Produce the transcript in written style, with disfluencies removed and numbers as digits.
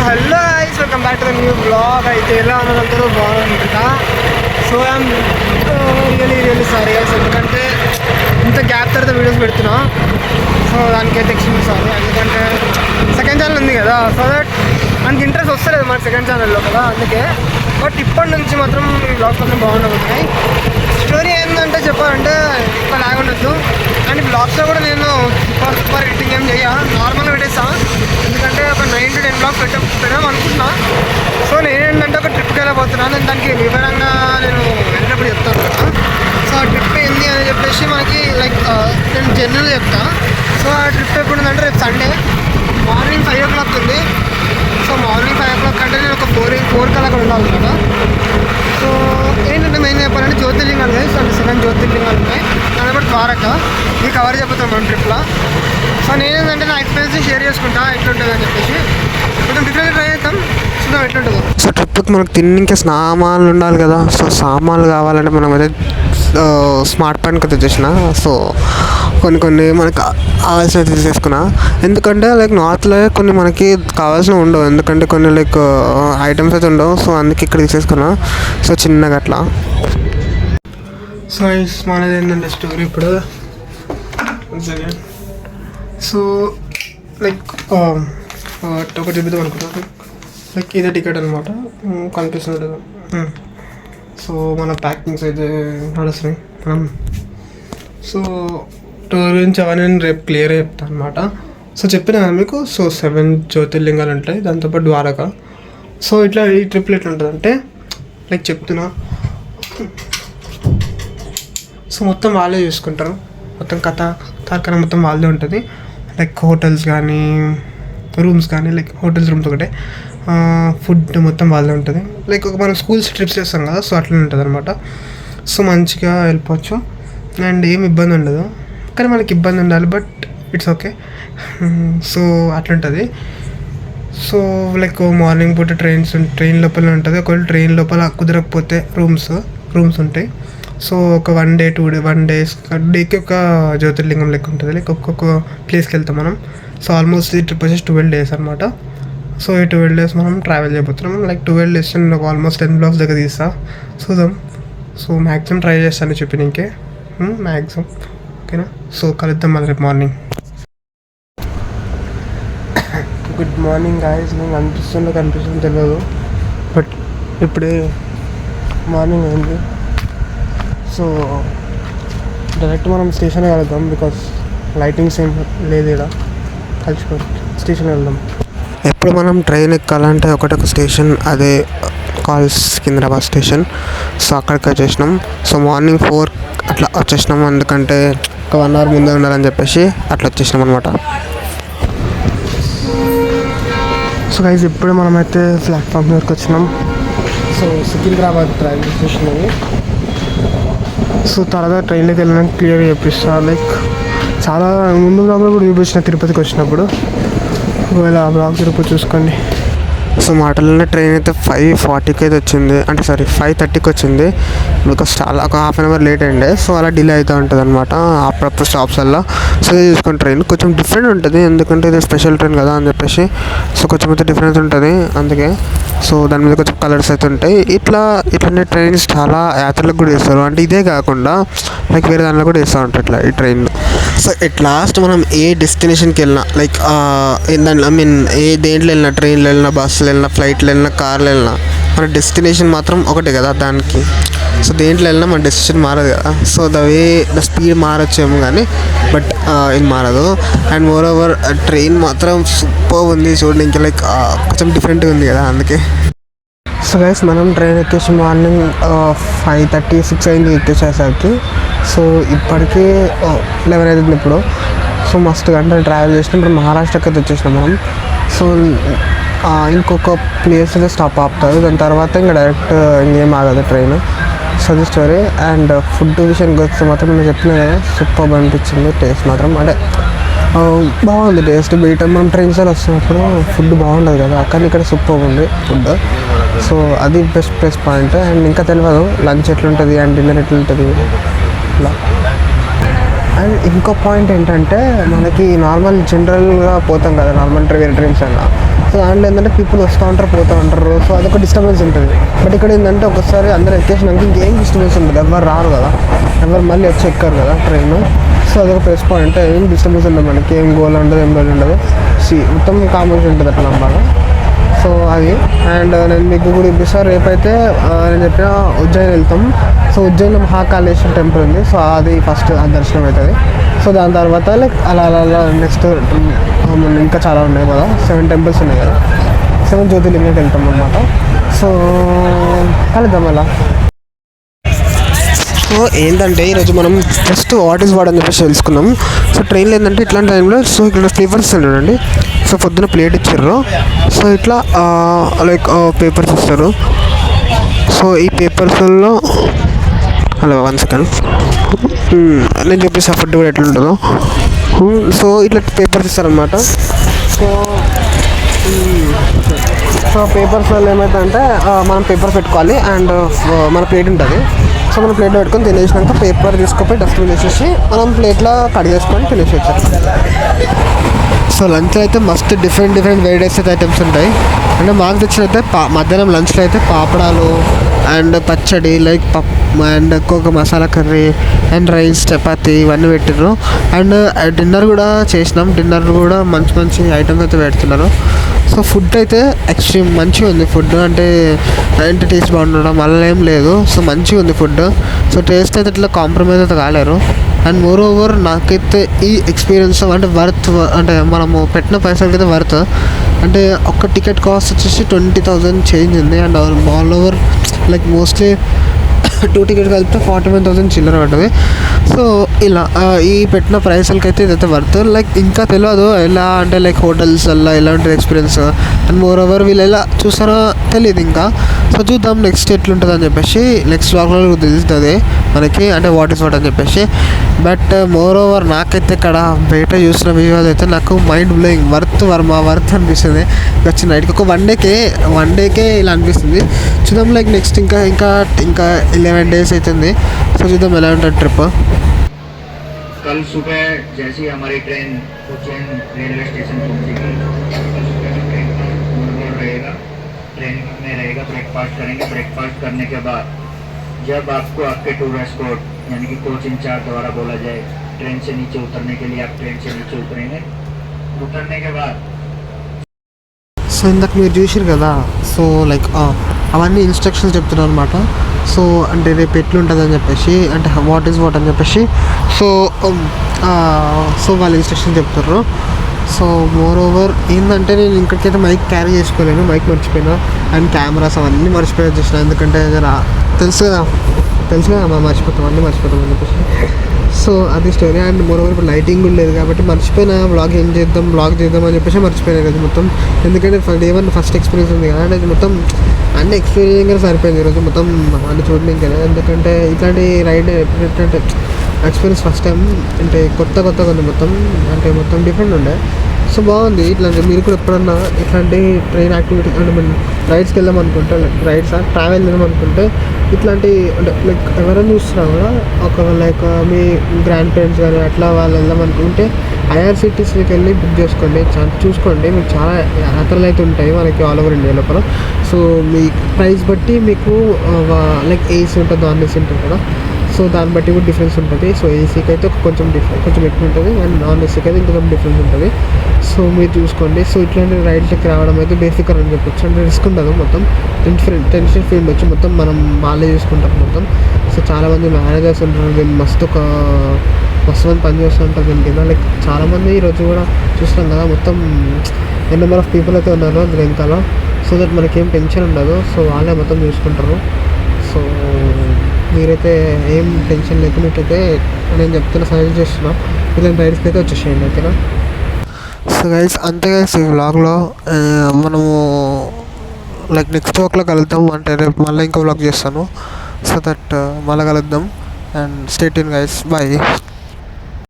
Hello guys, welcome back to the new blog. అయితే ఎలా ఉన్నదంతా బాగుంటుందా. So I'm really sorry guys, ఎందుకంటే ఇంత గ్యాప్ తర్వాత వీడియోస్ పెడుతున్నా. సో దానికైతే ఎక్స్ట్రీమ్లీ సారీ, ఎందుకంటే సెకండ్ ఛానల్ ఉంది కదా, సో దట్ మనకి ఇంట్రెస్ట్ వస్తలేదు మన సెకండ్ ఛానల్లో కదా, అందుకే. బట్ ఇప్పటి నుంచి మాత్రం ఈ బ్లాగ్స్ మాత్రం బాగుండబోతున్నాయి. స్టోరీ ఏంటంటే చెప్పాలంటే ఎక్కువ లాగ్ ఉండొద్దు. అండ్ బ్లాగ్స్లో కూడా నేను సూపర్ ఎడిటింగ్ ఏం చేయ, నార్మల్గా పెట్టేస్తాను. ఎందుకంటే ఒక 9 to 10 బ్లాగ్స్ పెడదాం అనుకుంటున్నా. సో నేనేంటంటే ఒక ట్రిప్కి వెళ్ళబోతున్నాను, నేను దానికి వివరంగా నేను వెళ్ళినప్పుడు చెప్తాను కదా. సో ఆ ట్రిప్ ఏంది అని చెప్పేసి మనకి లైక్ నేను జనరల్గా చెప్తాను. సో ఆ ట్రిప్ ఎప్పుడు ఉందంటే రేపు సండే మార్నింగ్ 5 o'clock ఉంది. సో మార్నింగ్ 5 o'clock అంటే నేను ఒక 4 కల్లా అక్కడ ఉండాలి కదా. సో ఏంటంటే మెయిన్ చెప్పాలంటే జ్యోతిర్లింగాలు కదా. సో 7 జ్యోతిర్లింగాలు ఉన్నాయి, దాని బట్టి ద్వారక ఈ కవర్ చెప్తాను మనం ట్రిప్లో. సో నేనేంటంటే నా ఎక్స్పీరియన్స్ షేర్ చేసుకుంటా ఎట్లుంటుంది అని చెప్పేసి. కొంచెం డిఫరెంట్ ట్రై చేద్దాం, చూద్దాం ఎట్లుంటుందో. సో ట్రిప్కి మనకు తిన్నింకే సామాన్లు ఉండాలి కదా. సో సామాన్లు కావాలంటే మనం అయితే స్మార్ట్ పాయింట్కి తెచ్చేసిన. సో కొన్ని మనకు కావాల్సినవి తీసేసుకున్నా, ఎందుకంటే లైక్ నార్త్లో కొన్ని మనకి కావాల్సినవి ఉండవు, ఎందుకంటే కొన్ని లైక్ ఐటమ్స్ అయితే ఉండవు. సో అందుకే ఇక్కడ తీసేసుకున్నా. సో చిన్నగా అట్లా. సో మనది ఏంటంటే స్టోరీ ఇప్పుడు. సో లైక్ ఒకటి చెబుతాం అనుకుంటున్నాను. లైక్ ఇదే టికెట్ అనమాట, కనిపిస్తుంది. సో మన ప్యాకింగ్స్ అయితే నడుస్తున్నాయి మనం. సో టూర్ గురించి అవన్నీ నేను రేపు క్లియర్ చెప్తాను అనమాట. సో చెప్పిన కదా మీకు. సో 7 జ్యోతిర్లింగాలు ఉంటాయి, దాంతోపాటు ద్వారక. సో ఇట్లా ఈ ట్రిప్లో ఎట్లా ఉంటుంది అంటే లైక్ చెప్తున్నా. సో మొత్తం వాళ్ళే చూసుకుంటారు, మొత్తం తార్కన మొత్తం వాళ్ళే ఉంటుంది. లైక్ హోటల్స్ కానీ రూమ్స్ కానీ, లైక్ హోటల్స్ రూమ్స్ ఒకటే, ఫుడ్ మొత్తం వాళ్ళే ఉంటుంది. లైక్ ఒక మనం స్కూల్స్ ట్రిప్స్ చేస్తాం కదా, సో అట్లనే ఉంటుంది అనమాట. సో మంచిగా వెళ్ళిపోవచ్చు అండ్ ఏమి ఇబ్బంది ఉండదు. కానీ మనకి ఇబ్బంది ఉండాలి, బట్ ఇట్స్ ఓకే. సో అట్లుంటుంది. సో లైక్ మార్నింగ్ పూట ట్రైన్ లోపల ఉంటుంది. ఒకవేళ ట్రైన్ లోపల కుదరకపోతే రూమ్స్ ఉంటాయి. సో ఒక 1 day 2 day 1 days డేకి ఒక జ్యోతిర్లింగం లెక్క ఉంటుంది. లైక్ ఒక్కొక్క ప్లేస్కి వెళ్తాం మనం. సో ఆల్మోస్ట్ ఈ ట్రిప్ వచ్చేసి 12 days అనమాట. సో ఈ 12 days మనం ట్రావెల్ చేయబోతున్నాం. లైక్ 12 days నేను ఆల్మోస్ట్ 10 బ్లాగ్స్ దగ్గర తీస్తా, చూద్దాం. సో మ్యాక్సిమం ట్రై చేస్తాను చెప్పి ఇంకే మ్యాక్సిమం, ఓకేనా. సో కలుద్దాం మళ్ళీ రేపు మార్నింగ్. Good morning guys. నేను కనిపిస్తుందో తెలియదు, బట్ ఇప్పుడే మార్నింగ్ అయింది. సో డైరెక్ట్ మనం స్టేషన్కి వెళ్దాం, బికాస్ లైటింగ్స్ ఏం లేదు ఇక్కడ. కలిసిపోయి స్టేషన్కి వెళ్దాం. ఎప్పుడు మనం ట్రైన్ ఎక్కాలంటే ఒకటొక స్టేషన్, అదే సికింద్రాబాద్ స్టేషన్. సో అక్కడికి వచ్చేసినాం. సో మార్నింగ్ 4 అట్లా వచ్చేసినాం, ఎందుకంటే ఒక 1 hour ముందే ఉండాలని చెప్పేసి అట్లా వచ్చేసినాం అనమాట. సో గైస్ ఇప్పుడు మనమైతే ప్లాట్ఫామ్ దగ్గరికి వచ్చినాం. సో సికింద్రాబాద్ రైల్వే స్టేషన్ అది. సో తర్వాత ట్రైన్లోకి వెళ్ళడానికి క్లియర్గా చెప్పిస్తా. లైక్ చాలా ముందు బ్లాగ్లో కూడా చూపించిన తిరుపతికి వచ్చినప్పుడు, ఒకవేళ ఆ బ్లాగ్ తిరుపతి చూసుకోండి. సో మాటలోనే ట్రైన్ అయితే 5:40కి అయితే వచ్చింది, అంటే 5:30కి వచ్చింది. బికాస్ చాలా ఒక 1/2 hour లేట్ అయిండే. సో అలా డిలే అవుతూ ఉంటుంది అనమాట అప్పుడప్పుడు స్టాప్స్ల్లో. సో ఇది చూసుకొని ట్రైన్ కొంచెం డిఫరెంట్ ఉంటుంది, ఎందుకంటే ఇది స్పెషల్ ట్రైన్ కదా అని చెప్పేసి. సో కొంచెం అయితే డిఫరెన్స్ ఉంటుంది అందుకే. సో దాని మీద కొంచెం కలర్స్ అయితే ఉంటాయి. ఇట్లాంటి ట్రైన్స్ చాలా యాత్రలకు కూడా వేస్తారు, అంటే ఇదే కాకుండా లైక్ వేరే దాంట్లో కూడా వేస్తూ ఉంటారు ఇట్లా ఈ ట్రైన్. సో ఎట్ లాస్ట్ మనం ఏ డెస్టినేషన్కి వెళ్ళినా, లైక్ ఏ దేంట్లో వెళ్ళినా, ట్రైన్లో వెళ్ళినా, బస్సులో వెళ్ళినా, ఫ్లైట్లో వెళ్ళినా, కార్లో వెళ్ళినా, మన డెస్టినేషన్ మాత్రం ఒకటే కదా దానికి. సో దేంట్లో వెళ్ళినా మన డెస్టినేషన్ మారదు కదా. సో ద స్పీడ్ మారొచ్చేమో కానీ బట్ ఇది మారదు. అండ్ మోర్ ఓవర్ ట్రైన్ మాత్రం సూపర్ ఉంది చూడండి, ఇంకా లైక్ కొంచెం డిఫరెంట్గా ఉంది కదా అందుకే. సో గైస్ మనం ట్రైన్ ఎక్కేసి మార్నింగ్ 5:36 అయింది ఎక్కేసేసరికి. సో ఇప్పటికీ 11 అవుతుంది ఇప్పుడు. సో మస్తు గంటలు ట్రావెల్ చేసినాం. ఇప్పుడు మహారాష్ట్రకి అయితే వచ్చేసినాం మనం. సో ఇంకొక ప్లేస్ అయితే స్టాప్ ఆపుతారు, దాని తర్వాత ఇంకా డైరెక్ట్ ఇంకేం ఆగదు ట్రైన్. సో అది స్టోరీ. అండ్ ఫుడ్ విషయానికి వస్తే మాత్రం నేను చెప్పిన కదా, సూపర్ అనిపించింది. టేస్ట్ మాత్రం అంటే బాగుంది టేస్ట్. బయట మనం ట్రైన్స్లో వస్తున్నప్పుడు ఫుడ్ బాగుండదు కదా, కానీ ఇక్కడ సూపర్ ఉంది ఫుడ్. సో అది బెస్ట్ ప్లస్ పాయింట్. అండ్ ఇంకా తెలియదు లంచ్ ఎట్లుంటుంది అండ్ డిన్నర్ ఎట్లుంటుంది అలా. అండ్ ఇంకో పాయింట్ ఏంటంటే మనకి నార్మల్ జనరల్గా పోతాం కదా నార్మల్ వేరే ట్రైన్స్ అన్న, సో దాంట్లో ఏంటంటే పీపుల్ వస్తూ ఉంటారు పోతూ ఉంటారు, సో అదొక డిస్టర్బెన్స్ ఉంటుంది. బట్ ఇక్కడ ఏంటంటే ఒకసారి అందరూ ఎక్కేసినాక ఇంకేం డిస్టర్బెన్స్ ఉంటుంది, ఎవరు రారు కదా, ఎవరు మళ్ళీ వచ్చి ఎక్కారు కదా ట్రైన్. సో అదొక ప్లస్ పాయింట్, ఏం డిస్టర్బెన్స్ ఉండదు మనకి, ఏం గోల్ ఉండదు, ఏం గోల్ ఉండదు, మొత్తం కాంబినేషన్ ఉంటుంది అట్లా అన్నమాట. సో అది. అండ్ నేను మీకు కూడా చూపిస్తాను, రేపైతే నేను చెప్పిన ఉజ్జయిని వెళ్తాం. సో ఉజ్జయిన్లో మహాకాళేశ్వర టెంపుల్ ఉంది, సో అది ఫస్ట్ దర్శనం అవుతుంది. సో దాని తర్వాత లైక్ అలా అలా అలా నెక్స్ట్ ఇంకా చాలా ఉన్నాయి కదా, 7 టెంపుల్స్ ఉన్నాయి కదా, 7 జ్యోతిర్లింగంకి వెళ్తాం అన్నమాట. సో కలుద్దాం అలా. సో ఏంటంటే ఈరోజు మనం జస్ట్ వాట్ ఈస్ వాట్ అని చెప్పేసి తెలుసుకున్నాం. సో ట్రైన్లో ఏంటంటే ఇట్లాంటి టైంలో సో ఇక్కడ స్లీపర్స్ చూడండి. సో పొద్దున ప్లేట్ ఇచ్చారు, సో ఇట్లా లైక్ పేపర్స్ ఇస్తారు. సో ఈ పేపర్స్లో హలో 1 సెకండ్ నేను చెప్పేసి ఫుడ్ కూడా ఎట్లా ఉంటుందో. సో ఇట్లా పేపర్స్ ఇస్తారనమాట. సో పేపర్స్లో ఏమవుతుందంటే మనం పేపర్ పెట్టుకోవాలి అండ్ మన ప్లేట్ ఉంటుంది. సో మనం ప్లేట్లో పెట్టుకొని తినేసినాక పేపర్ తీసుకుపోయి డస్ట్బిన్ వేసేసి మనం ప్లేట్లో కడిగేసుకొని తినేసేయచ్చు. సో లంచ్లో అయితే మస్తు డిఫరెంట్ వెరైటీస్ అయితే ఐటమ్స్ ఉంటాయి. అంటే మాకు తెచ్చిన అయితే మధ్యాహ్నం లంచ్లో అయితే పాపడాలు అండ్ పచ్చడి లైక్ అండ్ ఒక్కొక్క masala curry and rice chapati ఇవన్నీ పెట్టిర్రు. అండ్ డిన్నర్ కూడా చేసినాం, డిన్నర్ కూడా మంచి ఐటమ్స్ అయితే పెడుతున్నారు. సో ఫుడ్ అయితే ఎక్స్ట్రీమ్ మంచిగా ఉంది. ఫుడ్ అంటే టేస్ట్ బాగుండడం అలా ఏం లేదు. సో మంచిగా ఉంది ఫుడ్. సో టేస్ట్ అయితే ఇట్లా కాంప్రమైజ్ అయితే కాలేరు. అండ్ మోర్ ఓవర్ నాకైతే ఈ ఎక్స్పీరియన్స్ అంటే వర్త్, అంటే మనము పెట్టిన పైసలకి అయితే వర్త్. అంటే ఒక్క టికెట్ కాస్ట్ వచ్చేసి 20,000 చేంజ్ ఉంది. And all over like mostly 2 ticket కలిపితే 41,000 చిల్లర పడ్డది. సో ఇలా ఈ పెట్టిన ప్రైస్లకి అయితే ఇదైతే వర్త్. లైక్ ఇంకా తెలియదు ఎలా అంటే లైక్ హోటల్స్ అలా ఎలా ఉంటుంది ఎక్స్పీరియన్స్. అండ్ మోర్ ఓవర్ వీళ్ళు ఎలా చూస్తారో తెలియదు ఇంకా. సో చూద్దాం నెక్స్ట్ ఎట్లుంటుంది అని చెప్పేసి, నెక్స్ట్ వ్లాగ్లో తెలుస్తుంది మనకి అంటే వాట్ ఈస్ వాట్ అని చెప్పేసి. బట్ మోర్ ఓవర్ నాకైతే ఇక్కడ బయట చూసిన విజువల్ అయితే నాకు మైండ్ బ్లోయింగ్, వర్త్ అనిపిస్తుంది. వచ్చి నైట్కి ఒక వన్ డేకే ఇలా అనిపిస్తుంది. చూద్దాం లైక్ నెక్స్ట్ ఇంకా 11 days అవుతుంది. సో చూద్దాం ఎలా ఉంటుంది ట్రిప్. कल सुबह जैसे ही हमारी ट्रेन उज्जैन रेलवे स्टेशन पहुंचेगी, कल सुबह में ट्रेन का बोर्ड रहेगा, ट्रेन में रहेगा ब्रेकफास्ट करेंगे. ब्रेकफास्ट करने के बाद जब आपको आपके टूर एस्कॉर्ट यानी कि कोच इंचार्ज द्वारा बोला जाए ट्रेन से नीचे उतरने के लिए, आप ट्रेन से नीचे उतरेंगे. उतरने के बाद సో ఇందాక మీరు చూసారు కదా, సో లైక్ అవన్నీ ఇన్స్ట్రక్షన్స్ చెప్తున్నారు అనమాట. సో అంటే రేపు ఎట్లుంటుంది అని చెప్పేసి, అంటే వాట్ ఈస్ వాట్ అని చెప్పేసి. సో వాళ్ళు ఇన్స్ట్రక్షన్ చెప్తారు. సో మోర్ ఓవర్ ఏంటంటే నేను ఇక్కడికైతే మైక్ క్యారీ చేసుకోలేను, మైక్ మర్చిపోయినా అండ్ కెమెరాస్ అవన్నీ మర్చిపోయి వచ్చేసిన. ఎందుకంటే తెలుసు కదా మనం మర్చిపోతాం అని చెప్పేసి. సో అది స్టోరీ. అండ్ మోర్ ఓవర్ ఇప్పుడు లైటింగ్ కూడా లేదు కాబట్టి మర్చిపోయినా బ్లాగ్ చేద్దాం అని చెప్పేసి మర్చిపోయినా కదా మొత్తం. ఎందుకంటే డే 1 ఫస్ట్ ఎక్స్పీరియన్స్ ఉంది కదా, అది మొత్తం అన్ని ఎక్స్పీరియన్స్ సరిపోయింది ఈరోజు మొత్తం అన్ని చూడడానికి కదా. ఎందుకంటే ఇట్లాంటి రైడ్ ఎప్పుడంటే ఎక్స్పీరియన్స్ ఫస్ట్ టైం అంటే కొత్తగా ఉంది మొత్తం, అంటే మొత్తం డిఫరెంట్ ఉండే. సో బాగుంది. ఇట్లాంటి మీరు కూడా ఎప్పుడన్నా ఇట్లాంటి ట్రైన్ యాక్టివిటీ అంటే మనం రైడ్స్కి వెళ్దాం అనుకుంటే, రైడ్స్ ట్రావెల్ వెళ్దాం అనుకుంటే ఇట్లాంటి అంటే లైక్ ఎవరైనా చూస్తున్నా కూడా ఒక లైక్ మీ గ్రాండ్ పేరెంట్స్ కానీ అట్లా వాళ్ళు వెళ్దాం అనుకుంటే IRCTCకి వెళ్ళి బుక్ చేసుకోండి, చూసుకోండి. మీకు చాలా యాత్రలు అయితే ఉంటాయి మనకి ఆల్ ఓవర్ ఇండియా లోపల. సో మీ ప్రైస్ బట్టి మీకు లైక్ ఏసీ ఉంటుంది, నాన్ ఏసీ ఉంటుంది కదా. సో దాన్ని బట్టి కూడా డిఫరెన్స్ ఉంటుంది. సో ఏసీకి అయితే కొంచెం ఎక్కువ ఉంటుంది అండ్ నాన్ ఏసీకి అయితే ఇంకొంచెం డిఫరెన్స్ ఉంటుంది. సో మీరు చూసుకోండి. సో ఇట్లాంటి రైడ్స్కి రావడం అయితే బేసిక్ అని చెప్పొచ్చు. అంటే రిస్క్ ఉండదు, మొత్తం టెన్షన్ ఫ్రీ ఉండొచ్చు, మొత్తం మనం వాళ్ళే చూసుకుంటాం మొత్తం. సో చాలామంది మేనేజర్స్ ఉంటారు, దీన్ని మస్తు మంది పని చేస్తూ ఉంటారు దీని కింద. లైక్ చాలామంది ఈరోజు కూడా చూస్తాం కదా, మొత్తం నెంబర్ ఆఫ్ పీపుల్ అయితే ఉన్నారు దీని వెనకాల. సో దట్ మనకేం టెన్షన్ ఉండదు. సో వాళ్ళే మొత్తం చూసుకుంటారు. సో మీరైతే ఏం టెన్షన్ లేకున్నట్టయితే నేను సజెస్ట్ చేస్తున్నా ఇలాంటి రైడ్స్కి అయితే వచ్చేసేయండి ఓకేనా. సో గైస్ అంతే గైస్ ఈ వ్లాగ్లో మనము లైక్ నెక్స్ట్ వ్లాగ్లో కలుద్దాం. అంటే రేపు మళ్ళీ ఇంకో వ్లాగ్ చేస్తాను. సో దట్ మళ్ళీ కలుద్దాం and stay tuned guys, bye.